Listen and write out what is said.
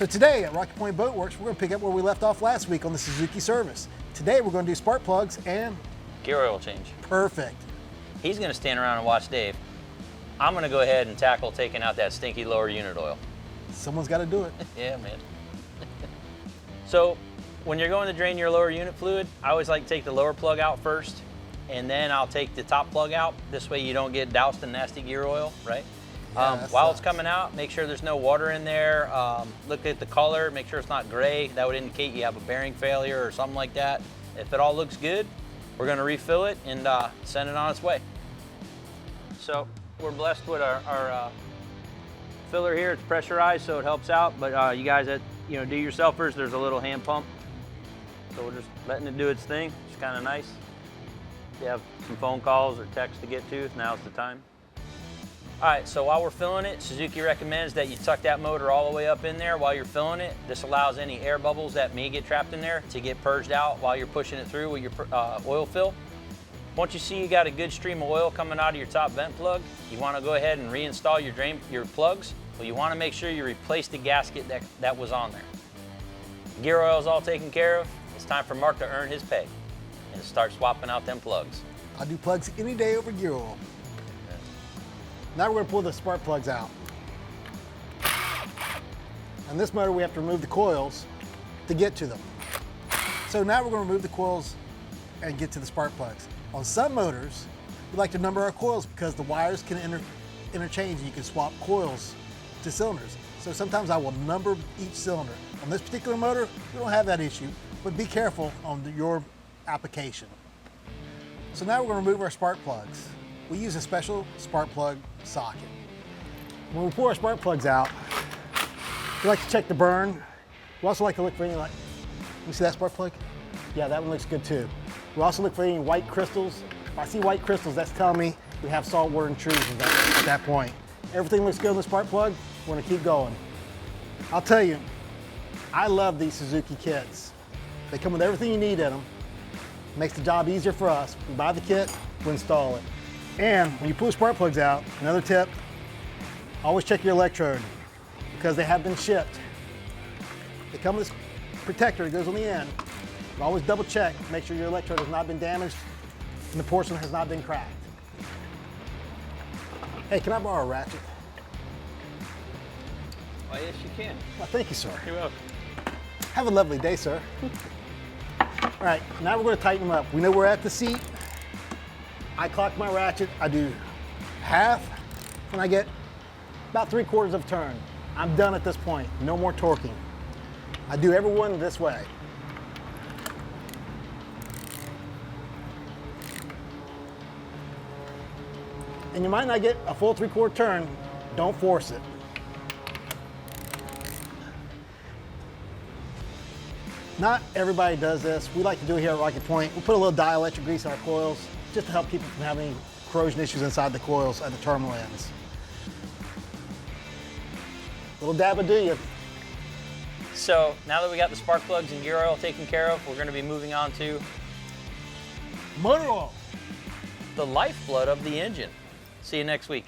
So today at Rocky Point Boat Worx, we're going to pick up where we left off last week on the Suzuki service. Today we're going to do spark plugs and gear oil change. Perfect. He's going to stand around and watch Dave. I'm going to go ahead and tackle taking out that stinky lower unit oil. Someone's got to do it. Yeah, man. So when you're going to drain your lower unit fluid, I always like to take the lower plug out first, and then I'll take the top plug out. This way you don't get doused in nasty gear oil, right? Yeah, while it's coming out, make sure there's no water in there. Look at the color, make sure it's not gray. That would indicate you have a bearing failure or something like that. If it all looks good, we're gonna refill it and send it on its way. So we're blessed with our filler here. It's pressurized, so it helps out. But you guys that do-yourselfers, there's a little hand pump. So we're just letting it do its thing. It's kind of nice. If you have some phone calls or texts to get to, now's the time. All right, so while we're filling it, Suzuki recommends that you tuck that motor all the way up in there while you're filling it. This allows any air bubbles that may get trapped in there to get purged out while you're pushing it through with your oil fill. Once you see you got a good stream of oil coming out of your top vent plug, you want to go ahead and reinstall your plugs. Well, you want to make sure you replace the gasket that was on there. Gear oil is all taken care of. It's time for Mark to earn his pay and start swapping out them plugs. I'll do plugs any day over gear oil. Now we're going to pull the spark plugs out. On this motor, we have to remove the coils to get to them. So now we're going to remove the coils and get to the spark plugs. On some motors, we like to number our coils because the wires can interchange and you can swap coils to cylinders. So sometimes I will number each cylinder. On this particular motor, we don't have that issue, but be careful on your application. So now we're going to remove our spark plugs. We use a special spark plug socket. When we pull our spark plugs out, we like to check the burn. We also like to look for any, you see that spark plug? Yeah, that one looks good too. We also look for any white crystals. If I see white crystals, that's telling me we have saltwater intrusion at that point. Everything looks good on the spark plug, we're gonna keep going. I'll tell you, I love these Suzuki kits. They come with everything you need in them. Makes the job easier for us. We buy the kit, we install it. And when you pull spark plugs out, another tip, always check your electrode because they have been shipped. They come with this protector that goes on the end. But always double check, make sure your electrode has not been damaged and the porcelain has not been cracked. Hey, can I borrow a ratchet? Why, yes, you can. Well, thank you, sir. You're welcome. Have a lovely day, sir. All right, now we're going to tighten them up. We know we're at the seat. I clock my ratchet, I do half, when I get about 3/4 of a turn. I'm done at this point, no more torquing. I do every one this way. And you might not get a full 3/4 turn, don't force it. Not everybody does this. We like to do it here at Rocky Point. We put a little dielectric grease on our coils just to help keep from having any corrosion issues inside the coils at the terminal ends. Little dab will do you. So now that we got the spark plugs and gear oil taken care of, we're going to be moving on to Motor oil. the lifeblood of the engine. See you next week.